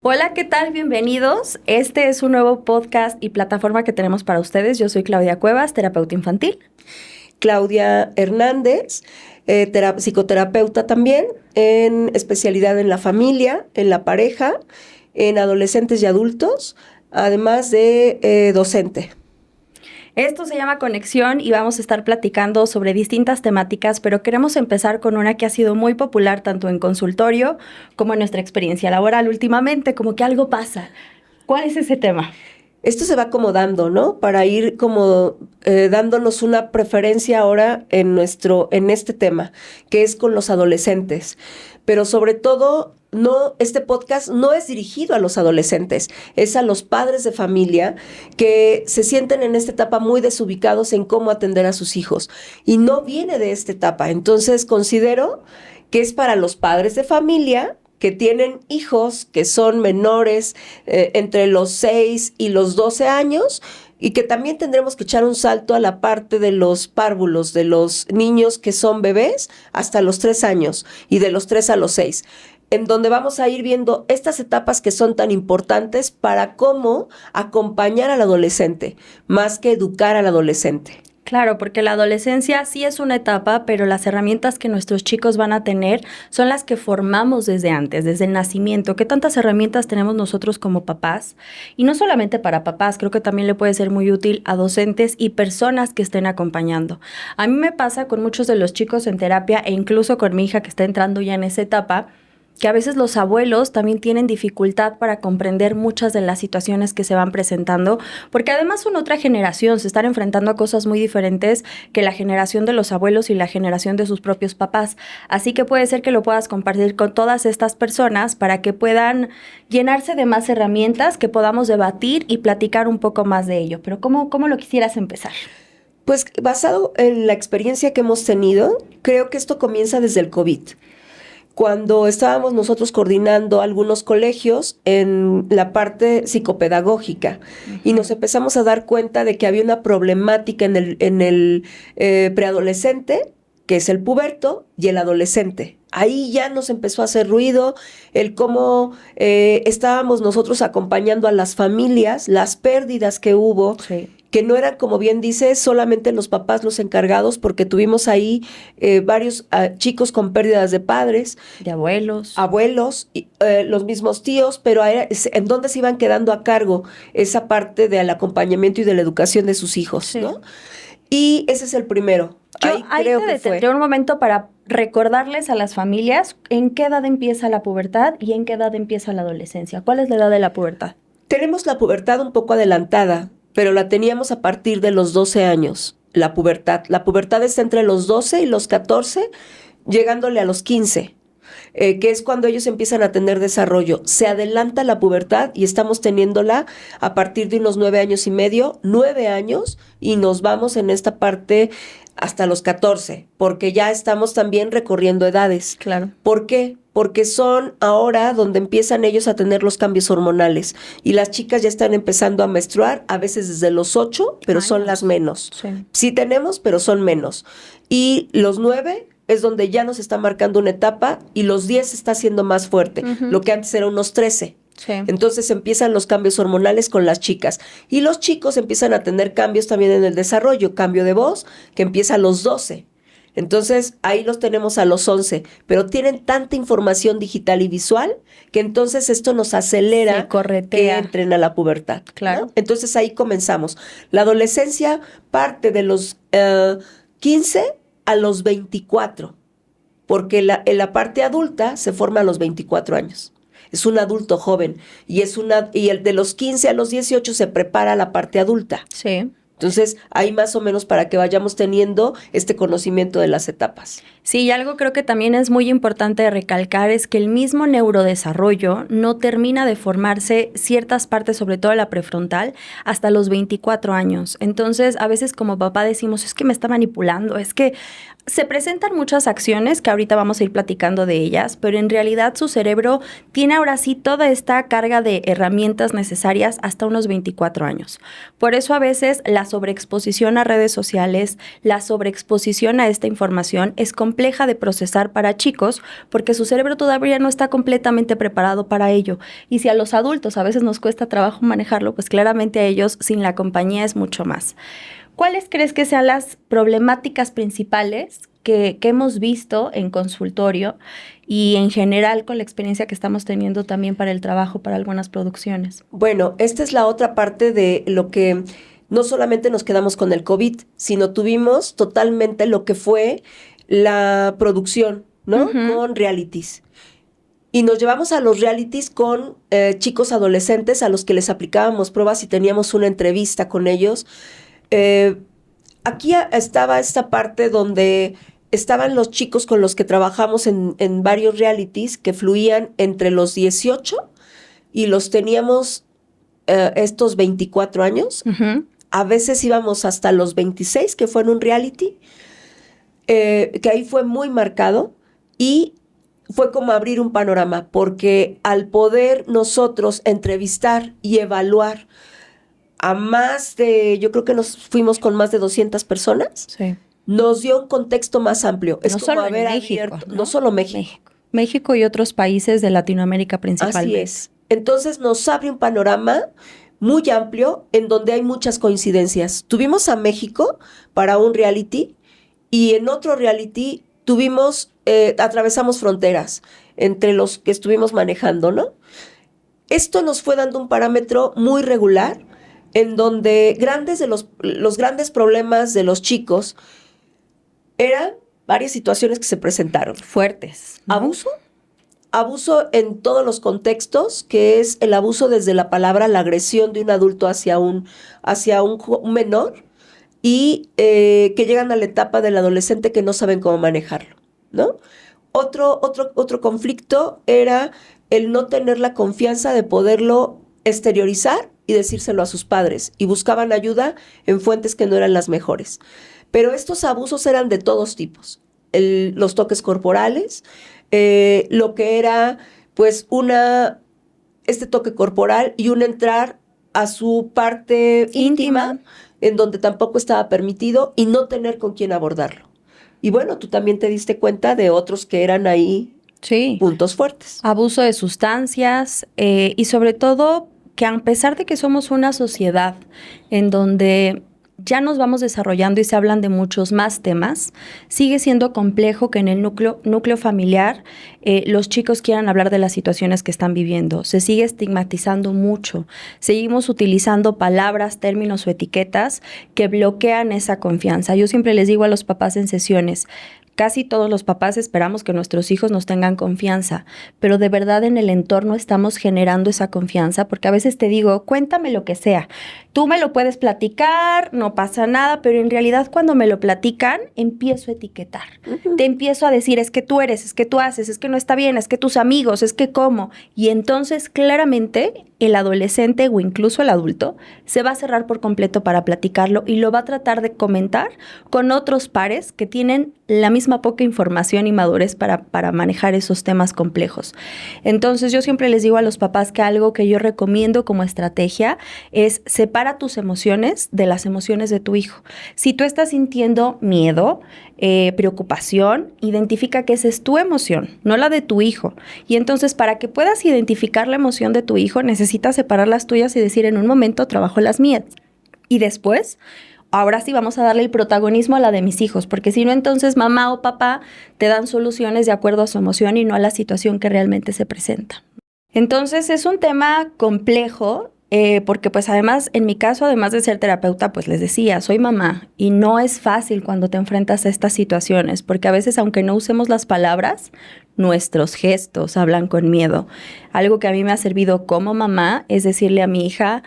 Hola, ¿qué tal? Bienvenidos. Este es un nuevo podcast y plataforma que tenemos para ustedes. Yo soy Claudia Cuevas, terapeuta infantil. Claudia Hernández, psicoterapeuta también, en especialidad en la familia, en la pareja, en adolescentes y adultos, además de docente. Esto se llama Conexión y vamos a estar platicando sobre distintas temáticas, pero queremos empezar con una que ha sido muy popular tanto en consultorio como en nuestra experiencia laboral últimamente, como que algo pasa. ¿Cuál es ese tema? Esto se va acomodando, ¿no? Para ir como dándonos una preferencia ahora en este tema, que es con los adolescentes. Pero sobre todo, este podcast no es dirigido a los adolescentes, es a los padres de familia que se sienten en esta etapa muy desubicados en cómo atender a sus hijos. Y no viene de esta etapa. Entonces considero que es para los padres de familia que tienen hijos que son menores entre los 6 y los 12 años y que también tendremos que echar un salto a la parte de los párvulos, de los niños que son bebés hasta los 3 años y de los 3 a los 6, en donde vamos a ir viendo estas etapas que son tan importantes para cómo acompañar al adolescente, más que educar al adolescente. Claro, porque la adolescencia sí es una etapa, pero las herramientas que nuestros chicos van a tener son las que formamos desde antes, desde el nacimiento. ¿Qué tantas herramientas tenemos nosotros como papás? Y no solamente para papás, creo que también le puede ser muy útil a docentes y personas que estén acompañando. A mí me pasa con muchos de los chicos en terapia e incluso con mi hija que está entrando ya en esa etapa, que a veces los abuelos también tienen dificultad para comprender muchas de las situaciones que se van presentando, porque además son otra generación, se están enfrentando a cosas muy diferentes que la generación de los abuelos y la generación de sus propios papás. Así que puede ser que lo puedas compartir con todas estas personas para que puedan llenarse de más herramientas, que podamos debatir y platicar un poco más de ello. Pero ¿cómo lo quisieras empezar? Pues basado en la experiencia que hemos tenido, creo que esto comienza desde el COVID. Cuando estábamos nosotros coordinando algunos colegios en la parte psicopedagógica y nos empezamos a dar cuenta de que había una problemática en el preadolescente, que es el puberto, y el adolescente. Ahí ya nos empezó a hacer ruido el cómo estábamos nosotros acompañando a las familias, las pérdidas que hubo, Sí. que no eran, como bien dice, solamente los papás los encargados, porque tuvimos ahí varios chicos con pérdidas de padres, De abuelos. abuelos, los mismos tíos, pero en dónde se iban quedando a cargo esa parte del acompañamiento y de la educación de sus hijos, Sí. ¿no? Y ese es el primero. Ahí creo te que detendré un momento para recordarles a las familias en qué edad empieza la pubertad y en qué edad empieza la adolescencia. ¿Cuál es la edad de la pubertad? Tenemos la pubertad un poco adelantada, pero la teníamos a partir de los 12 años, la pubertad. La pubertad está entre los 12 y los 14, llegándole a los 15. Que es cuando ellos empiezan a tener desarrollo. Se adelanta la pubertad y estamos teniéndola a partir de unos 9 años y medio, 9 años, y nos vamos en esta parte hasta los 14, porque ya estamos también recorriendo edades. Claro. ¿Por qué? Porque son ahora donde empiezan ellos a tener los cambios hormonales y las chicas ya están empezando a menstruar, a veces desde los 8, pero son las menos. Sí. Sí tenemos, pero son menos. Y los 9 es donde ya nos está marcando una etapa y los 10 está siendo más fuerte, lo que antes era unos 13. Sí. Entonces empiezan los cambios hormonales con las chicas y los chicos empiezan a tener cambios también en el desarrollo, cambio de voz que empieza a los 12. Entonces ahí los tenemos a los 11, pero tienen tanta información digital y visual que entonces esto nos acelera que entren a la pubertad. Claro. ¿No? Entonces ahí comenzamos. La adolescencia parte de los 15 a los 24, porque en la parte adulta se forma a los 24 años. Es un adulto joven y el de los 15 a los 18 se prepara a la parte adulta. Sí. Entonces, ahí más o menos para que vayamos teniendo este conocimiento de las etapas. Sí, y algo creo que también es muy importante recalcar es que el mismo neurodesarrollo no termina de formarse ciertas partes, sobre todo la prefrontal, hasta los 24 años. Entonces, a veces como papá decimos, es que me está manipulando, es que se presentan muchas acciones que ahorita vamos a ir platicando de ellas, pero en realidad su cerebro tiene ahora sí toda esta carga de herramientas necesarias hasta unos 24 años. Por eso a veces la sobreexposición a redes sociales, la sobreexposición a esta información es completamente compleja de procesar para chicos porque su cerebro todavía no está completamente preparado para ello. Y si a los adultos a veces nos cuesta trabajo manejarlo, pues claramente a ellos sin la compañía es mucho más. ¿Cuáles crees que sean las problemáticas principales que hemos visto en consultorio y en general con la experiencia que estamos teniendo también para el trabajo, para algunas producciones? Bueno, esta es la otra parte de lo que no solamente nos quedamos con el COVID, sino tuvimos totalmente lo que fue la producción, ¿no? Ujú. Con realities. Y nos llevamos a los realities con chicos adolescentes a los que les aplicábamos pruebas y teníamos una entrevista con ellos. Aquí estaba esta parte donde estaban los chicos con los que trabajamos en varios realities que fluían entre los 18 y los teníamos estos 24 años. Uh-huh. A veces íbamos hasta los 26, que fue en un reality, que ahí fue muy marcado y fue como abrir un panorama, porque al poder nosotros entrevistar y evaluar a más de, yo creo que nos fuimos con más de 200 personas, Sí. nos dio un contexto más amplio. Es No como solo en haber México, abierto, ¿no? no solo México. México y otros países de Latinoamérica Así principalmente. es. Entonces nos abre un panorama muy amplio en donde hay muchas coincidencias. Tuvimos a México para un reality y en otro reality atravesamos fronteras entre los que estuvimos manejando, ¿no? Esto nos fue dando un parámetro muy regular en donde los grandes problemas de los chicos eran varias situaciones que se presentaron. Fuertes, ¿no? Abuso en todos los contextos, que es el abuso desde la palabra, la agresión de un adulto hacia un menor y que llegan a la etapa del adolescente que no saben cómo manejarlo, ¿no? Otro conflicto era el no tener la confianza de poderlo exteriorizar y decírselo a sus padres, y buscaban ayuda en fuentes que no eran las mejores. Pero estos abusos eran de todos tipos. Los toques corporales, lo que era pues este toque corporal y un entrar a su parte íntima, en donde tampoco estaba permitido, y no tener con quién abordarlo. Y bueno, tú también te diste cuenta de otros que eran ahí Sí. puntos fuertes. Abuso de sustancias y sobre todo que a pesar de que somos una sociedad en donde ya nos vamos desarrollando y se hablan de muchos más temas, sigue siendo complejo que en el núcleo familiar los chicos quieran hablar de las situaciones que están viviendo. Se sigue estigmatizando mucho. Seguimos utilizando palabras, términos o etiquetas que bloquean esa confianza. Yo siempre les digo a los papás en sesiones, casi todos los papás esperamos que nuestros hijos nos tengan confianza, pero de verdad en el entorno estamos generando esa confianza, porque a veces te digo, cuéntame lo que sea, tú me lo puedes platicar, no pasa nada, pero en realidad cuando me lo platican, empiezo a etiquetar. Uh-huh. Te empiezo a decir, es que tú eres, es que tú haces, es que no está bien, es que tus amigos, es que cómo. Y entonces claramente el adolescente o incluso el adulto se va a cerrar por completo para platicarlo y lo va a tratar de comentar con otros pares que tienen la misma poca información y madurez para manejar esos temas complejos. Entonces yo siempre les digo a los papás que algo que yo recomiendo como estrategia es separa tus emociones de las emociones de tu hijo. Si tú estás sintiendo miedo, preocupación, identifica que esa es tu emoción, no la de tu hijo. Y entonces para que puedas identificar la emoción de tu hijo, necesitas separar las tuyas y decir en un momento trabajo las mías. Y después, ahora sí vamos a darle el protagonismo a la de mis hijos, porque si no, entonces mamá o papá te dan soluciones de acuerdo a su emoción y no a la situación que realmente se presenta. Entonces es un tema complejo, porque pues además, en mi caso, además de ser terapeuta, pues les decía, soy mamá y no es fácil cuando te enfrentas a estas situaciones, porque a veces, aunque no usemos las palabras, nuestros gestos hablan con miedo. Algo que a mí me ha servido como mamá es decirle a mi hija,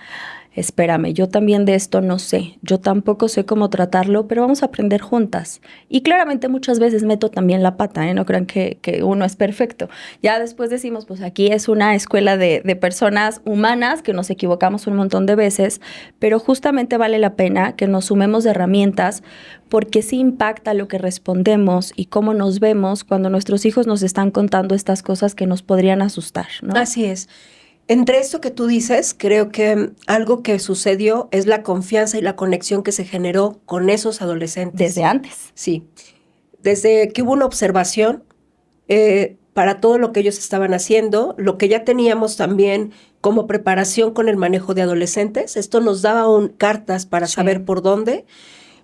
espérame, yo también de esto no sé, yo tampoco sé cómo tratarlo, pero vamos a aprender juntas. Y claramente muchas veces meto también la pata, no crean que uno es perfecto. Ya después decimos, pues aquí es una escuela de personas humanas que nos equivocamos un montón de veces, pero justamente vale la pena que nos sumemos de herramientas porque sí impacta lo que respondemos y cómo nos vemos cuando nuestros hijos nos están contando estas cosas que nos podrían asustar, ¿no? Así es. Entre esto que tú dices, creo que algo que sucedió es la confianza y la conexión que se generó con esos adolescentes. Desde antes. Sí. desde que hubo una observación para todo lo que ellos estaban haciendo, lo que ya teníamos también como preparación con el manejo de adolescentes. Esto nos daba cartas para saber por dónde,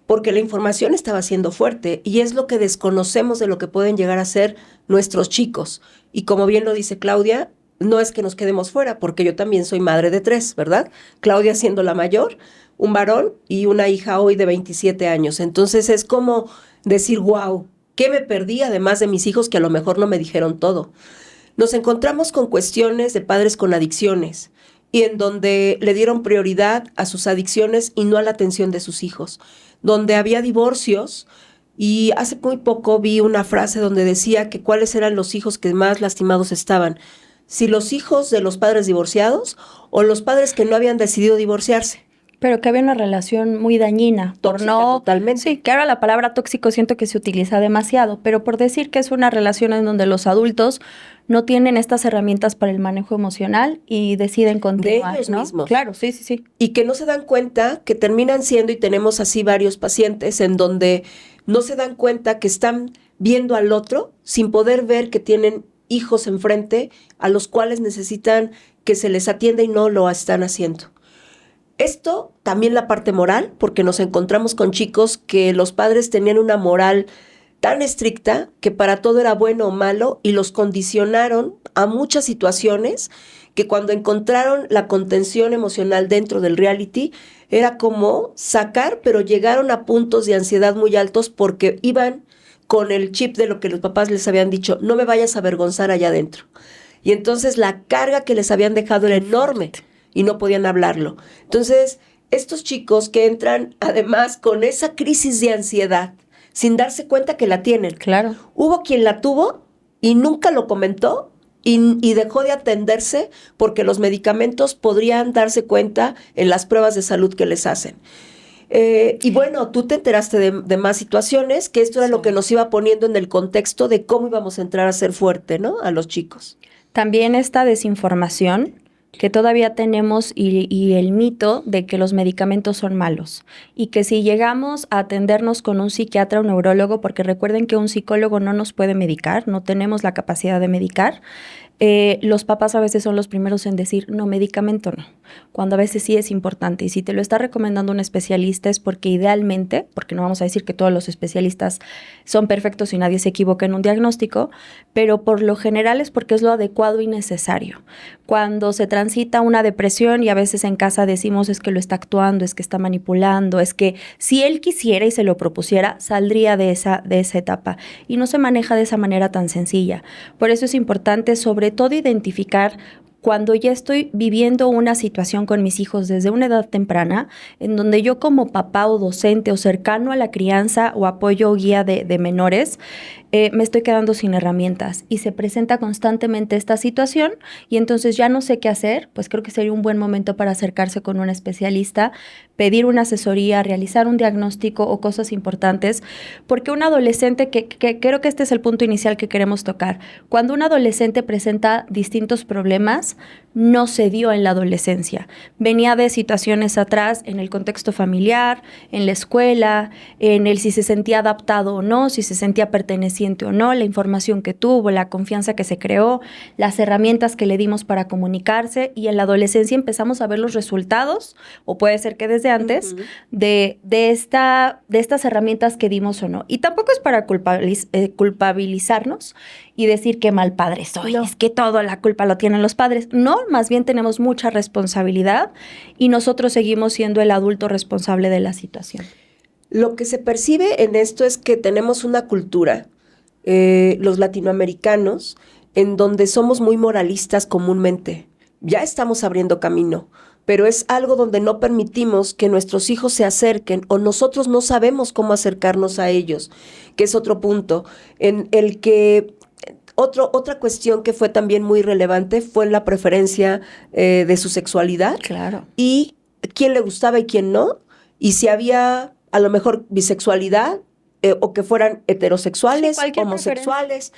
porque la información estaba siendo fuerte y es lo que desconocemos de lo que pueden llegar a ser nuestros chicos. Y como bien lo dice Claudia, no es que nos quedemos fuera, porque yo también soy madre de 3, ¿verdad? Claudia siendo la mayor, un varón y una hija hoy de 27 años. Entonces es como decir, wow, ¿qué me perdí además de mis hijos que a lo mejor no me dijeron todo? Nos encontramos con cuestiones de padres con adicciones y en donde le dieron prioridad a sus adicciones y no a la atención de sus hijos, donde había divorcios. Y hace muy poco vi una frase donde decía que cuáles eran los hijos que más lastimados estaban, si los hijos de los padres divorciados o los padres que no habían decidido divorciarse. Pero que había una relación muy dañina. Tóxica, totalmente. Sí, que ahora la palabra tóxico siento que se utiliza demasiado, pero por decir que es una relación en donde los adultos no tienen estas herramientas para el manejo emocional y deciden continuar, de ellos ¿no? mismos. Claro, sí, sí, sí. Y que no se dan cuenta que terminan siendo, y tenemos así varios pacientes en donde no se dan cuenta que están viendo al otro sin poder ver que tienen hijos enfrente a los cuales necesitan que se les atienda y no lo están haciendo. Esto también la parte moral, porque nos encontramos con chicos que los padres tenían una moral tan estricta que para todo era bueno o malo y los condicionaron a muchas situaciones que cuando encontraron la contención emocional dentro del reality era como sacar, pero llegaron a puntos de ansiedad muy altos porque iban con el chip de lo que los papás les habían dicho, no me vayas a avergonzar allá adentro. Y entonces la carga que les habían dejado era enorme y no podían hablarlo. Entonces, estos chicos que entran además con esa crisis de ansiedad, sin darse cuenta que la tienen. Claro. Hubo quien la tuvo y nunca lo comentó y dejó de atenderse porque los medicamentos podrían darse cuenta en las pruebas de salud que les hacen. Y bueno, tú te enteraste de más situaciones, que esto era lo que nos iba poniendo en el contexto de cómo íbamos a entrar a ser fuerte, ¿no? A los chicos. También esta desinformación que todavía tenemos y el mito de que los medicamentos son malos y que si llegamos a atendernos con un psiquiatra o neurólogo, porque recuerden que un psicólogo no nos puede medicar, no tenemos la capacidad de medicar, los papás a veces son los primeros en decir, no, medicamento no, cuando a veces sí es importante. Y si te lo está recomendando un especialista es porque idealmente, porque no vamos a decir que todos los especialistas son perfectos y nadie se equivoca en un diagnóstico, pero por lo general es porque es lo adecuado y necesario. Cuando se transita una depresión y a veces en casa decimos es que lo está actuando, es que está manipulando, es que si él quisiera y se lo propusiera, saldría de esa etapa. Y no se maneja de esa manera tan sencilla. Por eso es importante sobre todo identificar cuando ya estoy viviendo una situación con mis hijos desde una edad temprana, en donde yo como papá o docente o cercano a la crianza o apoyo o guía de menores, me estoy quedando sin herramientas y se presenta constantemente esta situación y entonces ya no sé qué hacer, pues creo que sería un buen momento para acercarse con un especialista, pedir una asesoría, realizar un diagnóstico o cosas importantes, porque un adolescente, que creo que este es el punto inicial que queremos tocar, cuando un adolescente presenta distintos problemas, no se dio en la adolescencia, venía de situaciones atrás en el contexto familiar, en la escuela, en el si se sentía adaptado o no, si se sentía perteneciente o no, la información que tuvo, la confianza que se creó, las herramientas que le dimos para comunicarse y en la adolescencia empezamos a ver los resultados, o puede ser que desde antes, de estas herramientas que dimos o no. Y tampoco es para culpabilizarnos y decir qué mal padre soy, no. Es que toda la culpa lo tienen los padres. No, más bien tenemos mucha responsabilidad y nosotros seguimos siendo el adulto responsable de la situación. Lo que se percibe en esto es que tenemos una cultura, los latinoamericanos, en donde somos muy moralistas comúnmente. Ya estamos abriendo camino, pero es algo donde no permitimos que nuestros hijos se acerquen o nosotros no sabemos cómo acercarnos a ellos, que es otro punto en el que otra cuestión que fue también muy relevante fue la preferencia de su sexualidad. Claro. Y quién le gustaba y quién no, y si había a lo mejor bisexualidad o que fueran heterosexuales, sí, homosexuales.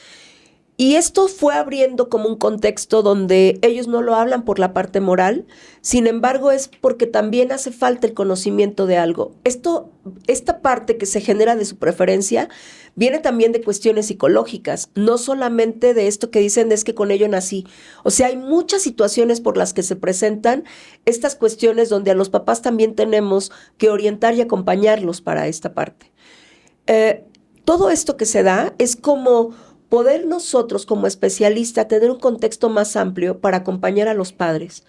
Y esto fue abriendo como un contexto donde ellos no lo hablan por la parte moral, sin embargo es porque también hace falta el conocimiento de algo. Esta parte que se genera de su preferencia viene también de cuestiones psicológicas, no solamente de esto que dicen es que con ello nací. O sea, hay muchas situaciones por las que se presentan estas cuestiones donde a los papás también tenemos que orientar y acompañarlos para esta parte. Todo esto que se da es como poder nosotros como especialistas tener un contexto más amplio para acompañar a los padres.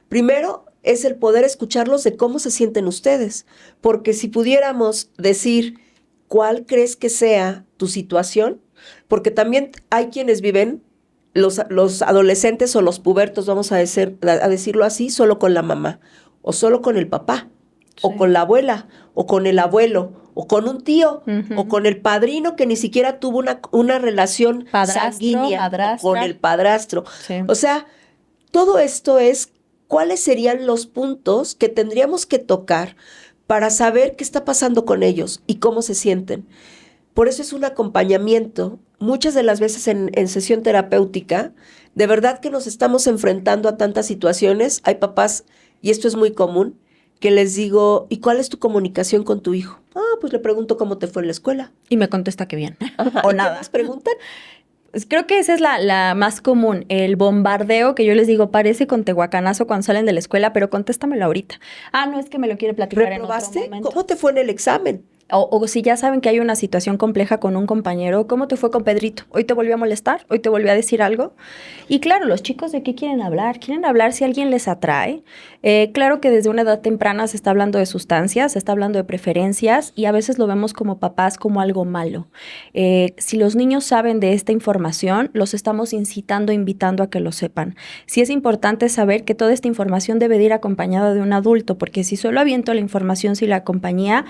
Primero es el poder escucharlos de cómo se sienten ustedes, porque si pudiéramos decir cuál crees que sea tu situación, porque también hay quienes viven, los adolescentes o los pubertos, vamos a decirlo así, solo con la mamá, o solo con el papá, Sí. o con la abuela, o con el abuelo, o con un tío, o con el padrino que ni siquiera tuvo una relación sanguínea, madrastra. o con el padrastro. Sí. O sea, todo esto es cuáles serían los puntos que tendríamos que tocar para saber qué está pasando con ellos y cómo se sienten. Por eso es un acompañamiento. Muchas de las veces en sesión terapéutica, de verdad que nos estamos enfrentando a tantas situaciones. Hay papás, y esto es muy común, que les digo, ¿y cuál es tu comunicación con tu hijo? Pues le pregunto cómo te fue en la escuela. Y me contesta que bien. O nada. ¿Qué más preguntan? Pues creo que esa es la más común, el bombardeo que yo les digo, parece con tehuacanazo cuando salen de la escuela, pero contéstamelo ahorita. No, es que me lo quiere platicar en otro ¿Reprobaste? momento. ¿Cómo te fue en el examen? O si ya saben que hay una situación compleja con un compañero, ¿cómo te fue con Pedrito? ¿Hoy te volvió a molestar? ¿Hoy te volvió a decir algo? Y claro, los chicos, ¿de qué quieren hablar? Quieren hablar si alguien les atrae. Claro que desde una edad temprana se está hablando de sustancias, se está hablando de preferencias y a veces lo vemos como papás como algo malo. Si los niños saben de esta información, los estamos incitando, invitando a que lo sepan. Sí es importante saber que toda esta información debe de ir acompañada de un adulto, porque si solo aviento la información sin la compañía,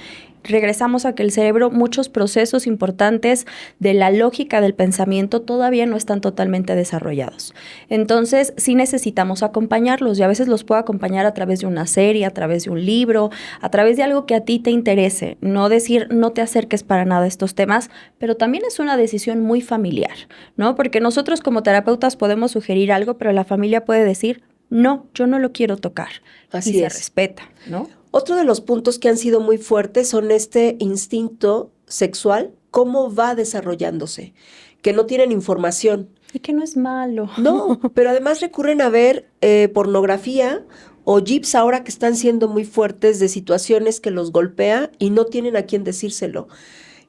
regresamos a que el cerebro, muchos procesos importantes de la lógica del pensamiento todavía no están totalmente desarrollados. Entonces, sí necesitamos acompañarlos y a veces los puedo acompañar a través de una serie, a través de un libro, a través de algo que a ti te interese. No decir, no te acerques para nada a estos temas, pero también es una decisión muy familiar, ¿no? Porque nosotros como terapeutas podemos sugerir algo, pero la familia puede decir, no, yo no lo quiero tocar. Así y es. se respeta, ¿no? Otro de los puntos que han sido muy fuertes son este instinto sexual, cómo va desarrollándose, que no tienen información. Y que no es malo. No, pero además recurren a ver pornografía o GIFs ahora que están siendo muy fuertes de situaciones que los golpea y no tienen a quién decírselo.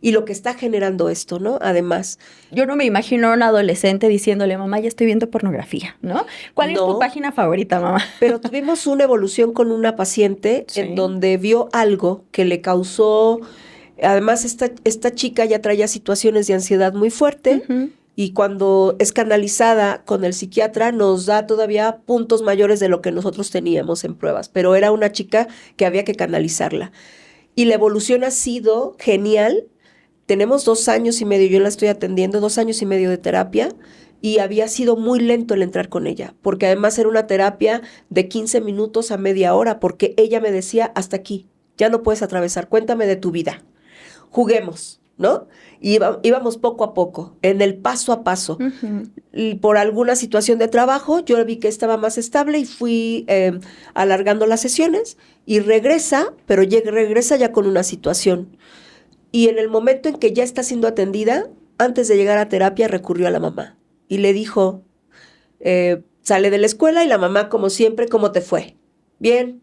Y lo que está generando esto, ¿no? Además. Yo no me imagino a un adolescente diciéndole, mamá, ya estoy viendo pornografía, ¿no? ¿Cuál es tu página favorita, mamá? Pero tuvimos una evolución con una paciente en donde vio algo que le causó, además esta chica ya traía situaciones de ansiedad muy fuerte y cuando es canalizada con el psiquiatra nos da todavía puntos mayores de lo que nosotros teníamos en pruebas, pero era una chica que había que canalizarla. Y la evolución ha sido genial. Tenemos 2 años y medio, yo la estoy atendiendo, 2 años y medio de terapia y había sido muy lento el entrar con ella, porque además era una terapia de 15 minutos a media hora, porque ella me decía, hasta aquí, ya no puedes atravesar, cuéntame de tu vida, juguemos, ¿no? Y íbamos poco a poco, en el paso a paso. Y por alguna situación de trabajo, yo vi que estaba más estable y fui alargando las sesiones y regresa, pero regresa ya con una situación. Y en el momento en que ya está siendo atendida, antes de llegar a terapia, recurrió a la mamá. Y le dijo, sale de la escuela y la mamá, como siempre, ¿cómo te fue? Bien.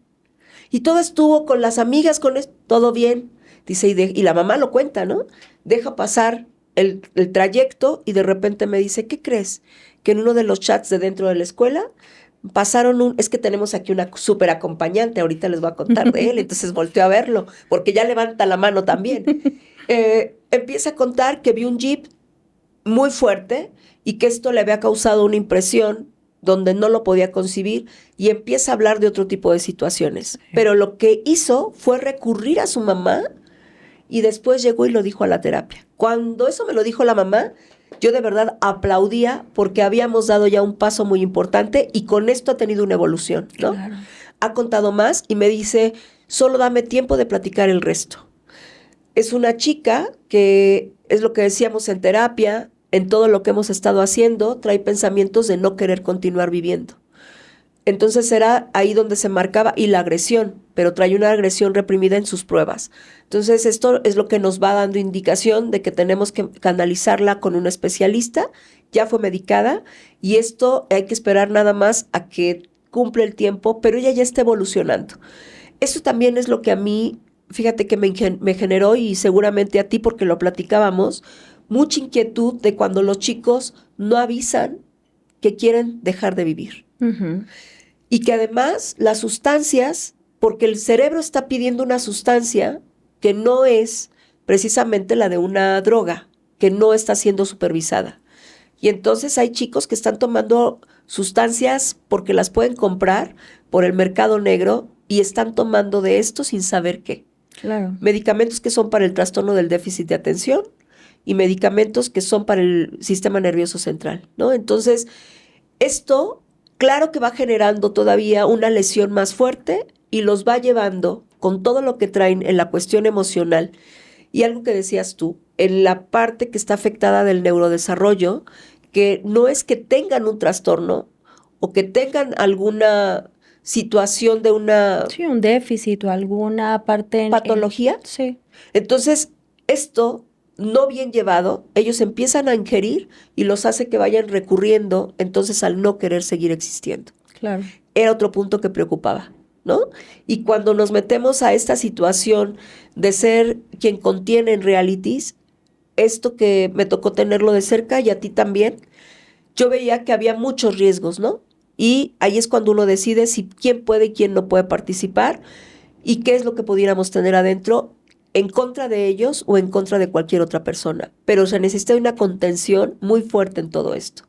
Y todo estuvo con las amigas, todo bien. Dice, y la mamá lo cuenta, ¿no? Deja pasar el trayecto y de repente me dice, ¿qué crees? Que en uno de los chats de dentro de la escuela pasaron es que tenemos aquí una súper acompañante, ahorita les voy a contar de él, entonces volteó a verlo, porque ya levanta la mano también. Empieza a contar que vio un jeep muy fuerte y que esto le había causado una impresión donde no lo podía concebir y empieza a hablar de otro tipo de situaciones. Pero lo que hizo fue recurrir a su mamá y después llegó y lo dijo a la terapia. Cuando eso me lo dijo la mamá, yo de verdad aplaudía porque habíamos dado ya un paso muy importante y con esto ha tenido una evolución, ¿no? Claro. Ha contado más y me dice, solo dame tiempo de platicar el resto. Es una chica que, es lo que decíamos en terapia, en todo lo que hemos estado haciendo, trae pensamientos de no querer continuar viviendo. Entonces era ahí donde se marcaba, y la agresión, pero trae una agresión reprimida en sus pruebas. Entonces esto es lo que nos va dando indicación de que tenemos que canalizarla con un especialista, ya fue medicada, y esto hay que esperar nada más a que cumple el tiempo, pero ella ya está evolucionando. Eso también es lo que a mí, fíjate que me generó, y seguramente a ti porque lo platicábamos, mucha inquietud de cuando los chicos no avisan que quieren dejar de vivir. Uh-huh. Y que además las sustancias, porque el cerebro está pidiendo una sustancia que no es precisamente la de una droga, que no está siendo supervisada. Y entonces hay chicos que están tomando sustancias porque las pueden comprar por el mercado negro y están tomando de esto sin saber qué. Claro. Medicamentos que son para el trastorno del déficit de atención y medicamentos que son para el sistema nervioso central, ¿no? Entonces, esto claro que va generando todavía una lesión más fuerte y los va llevando con todo lo que traen en la cuestión emocional. Y algo que decías tú, en la parte que está afectada del neurodesarrollo, que no es que tengan un trastorno o que tengan alguna situación de una Sí, un déficit o alguna parte patología. Sí. Entonces, esto no bien llevado, ellos empiezan a ingerir y los hace que vayan recurriendo, entonces al no querer seguir existiendo. Claro. Era otro punto que preocupaba, ¿no? Y cuando nos metemos a esta situación de ser quien contiene en realities, esto que me tocó tenerlo de cerca y a ti también, yo veía que había muchos riesgos, ¿no? Y ahí es cuando uno decide si quién puede y quién no puede participar y qué es lo que pudiéramos tener adentro en contra de ellos o en contra de cualquier otra persona. Pero se necesita una contención muy fuerte en todo esto.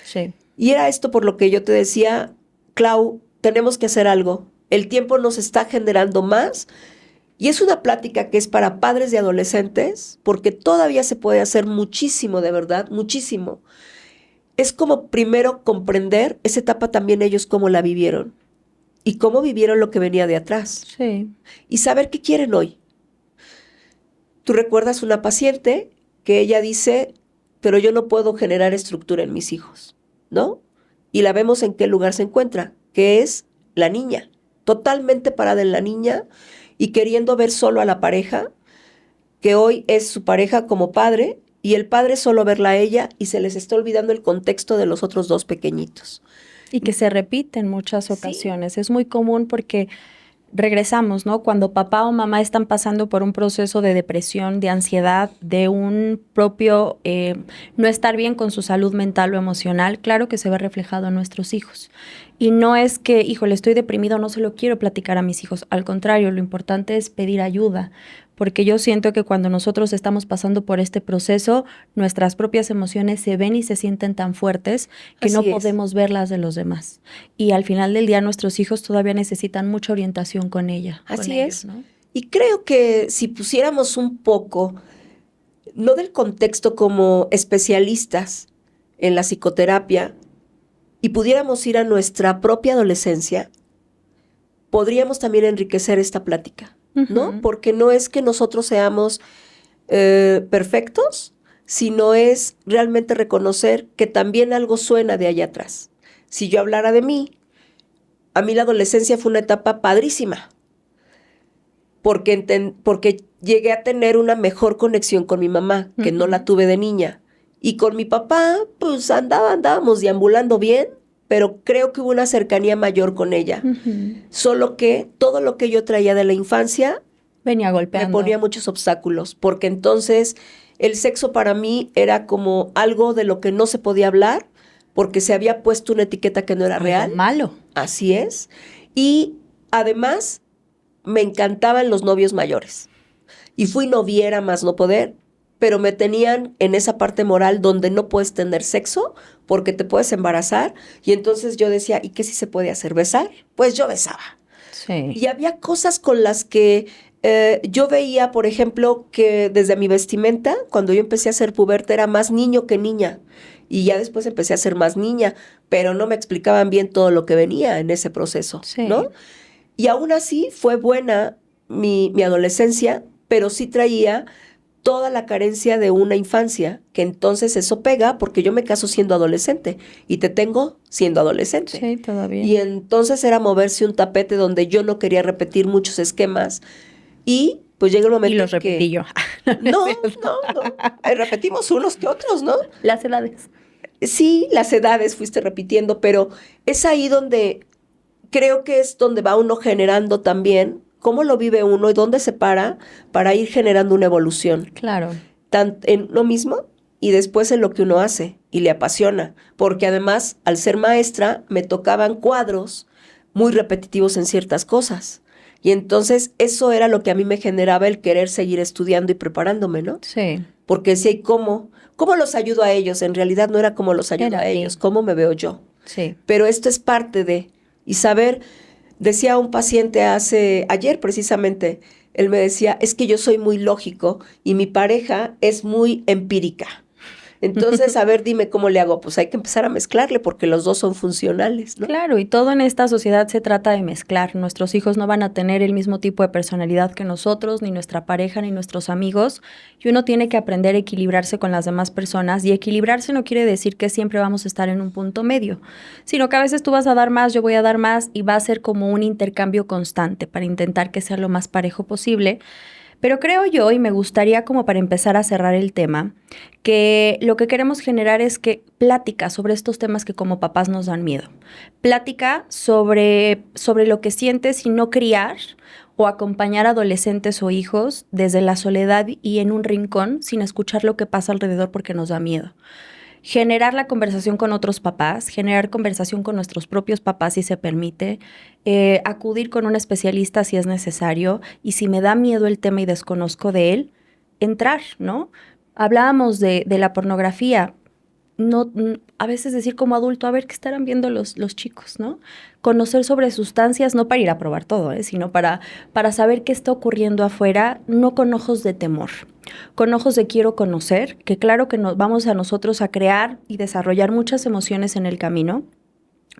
Sí. Y era esto por lo que yo te decía, Clau, tenemos que hacer algo. El tiempo nos está generando más y es una plática que es para padres de adolescentes porque todavía se puede hacer muchísimo, de verdad, muchísimo. Es como primero comprender esa etapa también ellos cómo la vivieron y cómo vivieron lo que venía de atrás. Sí. Y saber qué quieren hoy. Tú recuerdas una paciente que ella dice, pero yo no puedo generar estructura en mis hijos, ¿no? Y la vemos en qué lugar se encuentra, que es la niña, totalmente parada en la niña y queriendo ver solo a la pareja, que hoy es su pareja como padre, y el padre solo verla a ella y se les está olvidando el contexto de los otros dos pequeñitos. Y que se repite en muchas ocasiones. Sí. Es muy común porque regresamos, ¿no? Cuando papá o mamá están pasando por un proceso de depresión, de ansiedad, de un propio no estar bien con su salud mental o emocional, claro que se ve reflejado en nuestros hijos. Y no es que, híjole, estoy deprimido, no se lo quiero platicar a mis hijos. Al contrario, lo importante es pedir ayuda, porque yo siento que cuando nosotros estamos pasando por este proceso, nuestras propias emociones se ven y se sienten tan fuertes que no podemos ver las de los demás. Y al final del día nuestros hijos todavía necesitan mucha orientación con ella. Así con ellos, es. ¿no? Y creo que si pusiéramos un poco, no del contexto como especialistas en la psicoterapia, y pudiéramos ir a nuestra propia adolescencia, podríamos también enriquecer esta plática, ¿no? Uh-huh. Porque no es que nosotros seamos perfectos, sino es realmente reconocer que también algo suena de allá atrás. Si yo hablara de mí, a mí la adolescencia fue una etapa padrísima, porque llegué a tener una mejor conexión con mi mamá, que no la tuve de niña. Y con mi papá, pues andábamos deambulando bien, pero creo que hubo una cercanía mayor con ella. Uh-huh. Solo que todo lo que yo traía de la infancia venía golpeando. Me ponía muchos obstáculos, porque entonces el sexo para mí era como algo de lo que no se podía hablar, porque se había puesto una etiqueta que no era real. Malo. Así es. Y además me encantaban los novios mayores. Y fui noviera más no poder, pero me tenían en esa parte moral donde no puedes tener sexo porque te puedes embarazar. Y entonces yo decía, ¿y qué sí se puede hacer? ¿Besar? Pues yo besaba. Sí. Y había cosas con las que yo veía, por ejemplo, que desde mi vestimenta, cuando yo empecé a ser puberta, era más niño que niña. Y ya después empecé a ser más niña, pero no me explicaban bien todo lo que venía en ese proceso, sí. ¿No? Y aún así fue buena mi adolescencia, pero sí traía toda la carencia de una infancia, que entonces eso pega porque yo me caso siendo adolescente y te tengo siendo adolescente. Sí, todavía. Y entonces era moverse un tapete donde yo no quería repetir muchos esquemas y pues llega el momento Y los en que... repetí yo. No. Repetimos unos que otros, ¿no? Las edades. Sí, las edades fuiste repitiendo, pero es ahí donde creo que es donde va uno generando también cómo lo vive uno y dónde se para ir generando una evolución. Claro. Tanto en uno mismo y después en lo que uno hace y le apasiona. Porque además, al ser maestra, me tocaban cuadros muy repetitivos en ciertas cosas. Y entonces eso era lo que a mí me generaba el querer seguir estudiando y preparándome, ¿no? Sí. Porque decía, ¿y cómo los ayudo a ellos? En realidad no era cómo los ayudo Era a a ti. ellos, cómo me veo yo. Sí. Pero esto es parte de, y saber, decía un paciente ayer precisamente, él me decía, es que yo soy muy lógico y mi pareja es muy empírica. Entonces, a ver, dime cómo le hago. Pues hay que empezar a mezclarle porque los dos son funcionales, ¿no? Claro, y todo en esta sociedad se trata de mezclar. Nuestros hijos no van a tener el mismo tipo de personalidad que nosotros, ni nuestra pareja, ni nuestros amigos. Y uno tiene que aprender a equilibrarse con las demás personas. Y equilibrarse no quiere decir que siempre vamos a estar en un punto medio, sino que a veces tú vas a dar más, yo voy a dar más, y va a ser como un intercambio constante para intentar que sea lo más parejo posible. Pero creo yo, y me gustaría como para empezar a cerrar el tema, que lo que queremos generar es que plática sobre estos temas que como papás nos dan miedo. Plática sobre lo que sientes y no criar o acompañar a adolescentes o hijos desde la soledad y en un rincón sin escuchar lo que pasa alrededor porque nos da miedo. Generar la conversación con otros papás, generar conversación con nuestros propios papás si se permite, acudir con un especialista si es necesario y si me da miedo el tema y desconozco de él, entrar, ¿no? Hablábamos de la pornografía. No, a veces decir como adulto, a ver qué estarán viendo los chicos, ¿no? Conocer sobre sustancias, no para ir a probar todo, sino para saber qué está ocurriendo afuera, no con ojos de temor, con ojos de quiero conocer, que claro que nos vamos a nosotros a crear y desarrollar muchas emociones en el camino,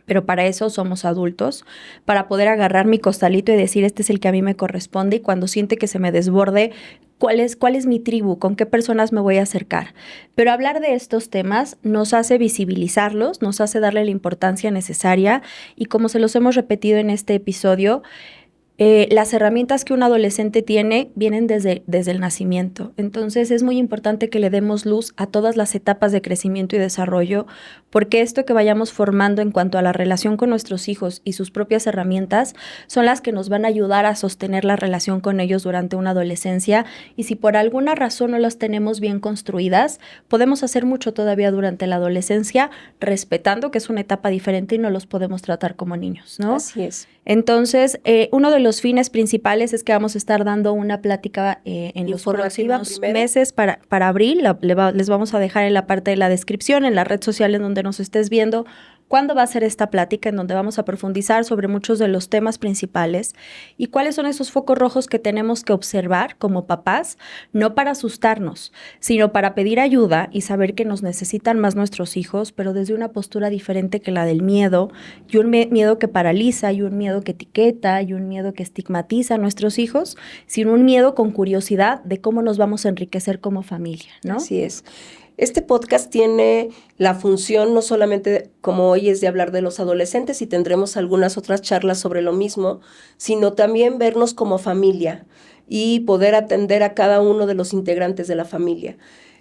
pero para eso somos adultos, para poder agarrar mi costalito y decir, este es el que a mí me corresponde, y cuando siente que se me desborde, ¿cuál es mi tribu? ¿Con qué personas me voy a acercar? Pero hablar de estos temas nos hace visibilizarlos, nos hace darle la importancia necesaria, y como se los hemos repetido en este episodio, las herramientas que un adolescente tiene vienen desde el nacimiento. Entonces es muy importante que le demos luz a todas las etapas de crecimiento y desarrollo, porque esto que vayamos formando en cuanto a la relación con nuestros hijos y sus propias herramientas son las que nos van a ayudar a sostener la relación con ellos durante una adolescencia. Y si por alguna razón no las tenemos bien construidas, podemos hacer mucho todavía durante la adolescencia, respetando que es una etapa diferente y no los podemos tratar como niños, ¿no? Así es. Entonces, uno de los fines principales es que vamos a estar dando una plática en los próximos meses para abril. Les vamos a dejar en la parte de la descripción, en la red social en donde nos estés viendo, cuándo va a ser esta plática en donde vamos a profundizar sobre muchos de los temas principales y cuáles son esos focos rojos que tenemos que observar como papás, no para asustarnos, sino para pedir ayuda y saber que nos necesitan más nuestros hijos, pero desde una postura diferente que la del miedo, y un miedo que paraliza, y un miedo que etiqueta, y un miedo que estigmatiza a nuestros hijos, sino un miedo con curiosidad de cómo nos vamos a enriquecer como familia, ¿no? Así es. Este podcast tiene la función no solamente, como hoy, es de hablar de los adolescentes y tendremos algunas otras charlas sobre lo mismo, sino también vernos como familia y poder atender a cada uno de los integrantes de la familia.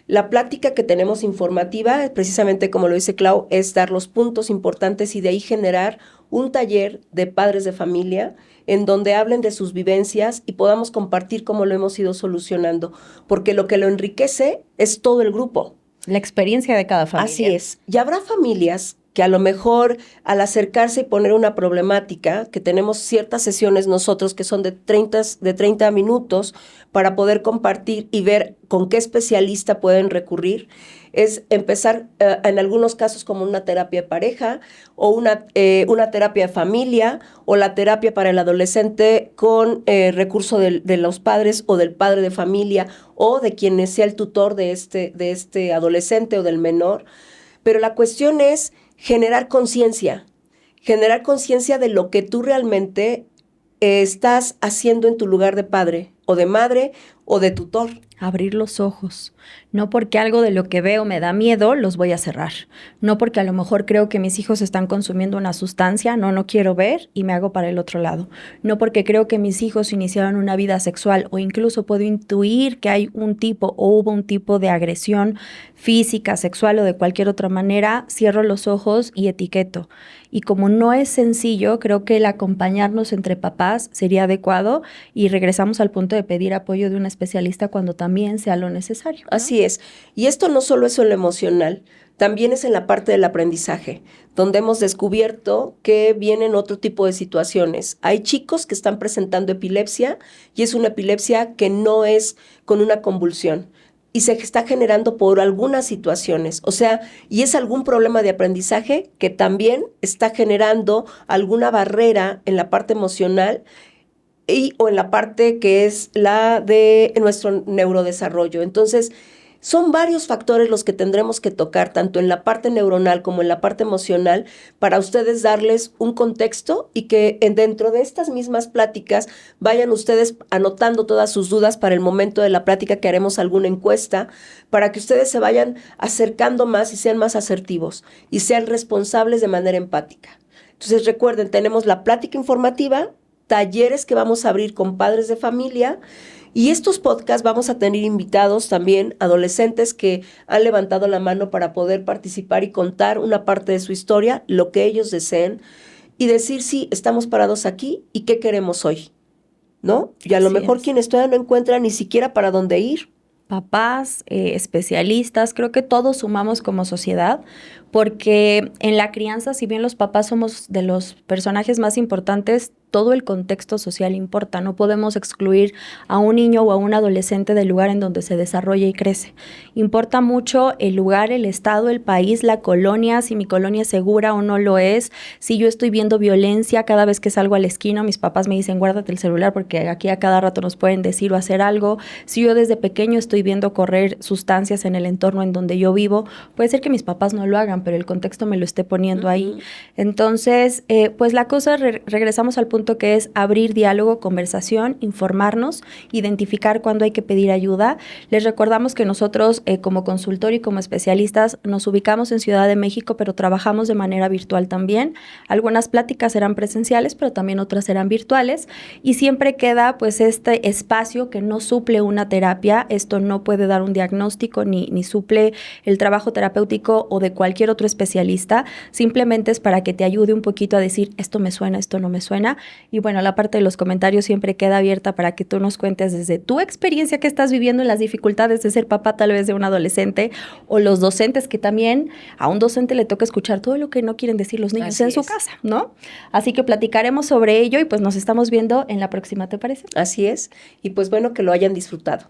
La plática que tenemos informativa, precisamente como lo dice Clau, es dar los puntos importantes y de ahí generar un taller de padres de familia en donde hablen de sus vivencias y podamos compartir cómo lo hemos ido solucionando, porque lo que lo enriquece es todo el grupo. La experiencia de cada familia. Así es. Y habrá familias que a lo mejor al acercarse y poner una problemática, que tenemos ciertas sesiones nosotros que son de 30 minutos para poder compartir y ver con qué especialista pueden recurrir, es empezar en algunos casos como una terapia de pareja o una terapia de familia o la terapia para el adolescente con recurso de los padres o del padre de familia o de quien sea el tutor de este adolescente o del menor. Pero la cuestión es generar conciencia de lo que tú realmente estás haciendo en tu lugar de padre o de madre o de tutor. Abrir los ojos. No porque algo de lo que veo me da miedo, los voy a cerrar. No porque a lo mejor creo que mis hijos están consumiendo una sustancia, no quiero ver y me hago para el otro lado. No porque creo que mis hijos iniciaron una vida sexual o incluso puedo intuir que hay un tipo o hubo un tipo de agresión física, sexual o de cualquier otra manera, cierro los ojos y etiqueto. Y como no es sencillo, creo que el acompañarnos entre papás sería adecuado y regresamos al punto de pedir apoyo de un especialista cuando también sea lo necesario, ¿no? Así es. Y esto no solo es en lo emocional, también es en la parte del aprendizaje, donde hemos descubierto que vienen otro tipo de situaciones. Hay chicos que están presentando epilepsia y es una epilepsia que no es con una convulsión y se está generando por algunas situaciones, o sea, y es algún problema de aprendizaje que también está generando alguna barrera en la parte emocional o en la parte que es la de nuestro neurodesarrollo. Entonces, son varios factores los que tendremos que tocar, tanto en la parte neuronal como en la parte emocional, para ustedes darles un contexto y que dentro de estas mismas pláticas vayan ustedes anotando todas sus dudas para el momento de la plática que haremos alguna encuesta, para que ustedes se vayan acercando más y sean más asertivos y sean responsables de manera empática. Entonces recuerden, tenemos la plática informativa, talleres que vamos a abrir con padres de familia y estos podcasts vamos a tener invitados también adolescentes que han levantado la mano para poder participar y contar una parte de su historia, lo que ellos deseen y decir sí, estamos parados aquí y qué queremos hoy, ¿no? Y a lo mejor quienes todavía no encuentran ni siquiera para dónde ir. Papás, especialistas, creo que todos sumamos como sociedad, porque en la crianza, si bien los papás somos de los personajes más importantes, todo el contexto social importa. No podemos excluir a un niño o a un adolescente del lugar en donde se desarrolla y crece. Importa mucho el lugar, el estado, el país, la colonia, si mi colonia es segura o no lo es. Si yo estoy viendo violencia cada vez que salgo a la esquina, mis papás me dicen guárdate el celular porque aquí a cada rato nos pueden decir o hacer algo. Si yo desde pequeño estoy viendo correr sustancias en el entorno en donde yo vivo, puede ser que mis papás no lo hagan, pero el contexto me lo esté poniendo ahí. Entonces, pues la cosa, regresamos al punto que es abrir diálogo, conversación, informarnos, identificar cuándo hay que pedir ayuda. Les recordamos que nosotros como consultor y como especialistas nos ubicamos en Ciudad de México, pero trabajamos de manera virtual también. Algunas pláticas serán presenciales, pero también otras serán virtuales y siempre queda pues este espacio que no suple una terapia. Esto no puede dar un diagnóstico ni suple el trabajo terapéutico o de cualquier otro especialista. Simplemente es para que te ayude un poquito a decir esto me suena, esto no me suena. Y bueno, la parte de los comentarios siempre queda abierta para que tú nos cuentes desde tu experiencia que estás viviendo en las dificultades de ser papá tal vez de un adolescente o los docentes que también a un docente le toca escuchar todo lo que no quieren decir los niños en su casa, ¿no? Así que platicaremos sobre ello y pues nos estamos viendo en la próxima, ¿te parece? Así es. Y pues bueno, que lo hayan disfrutado.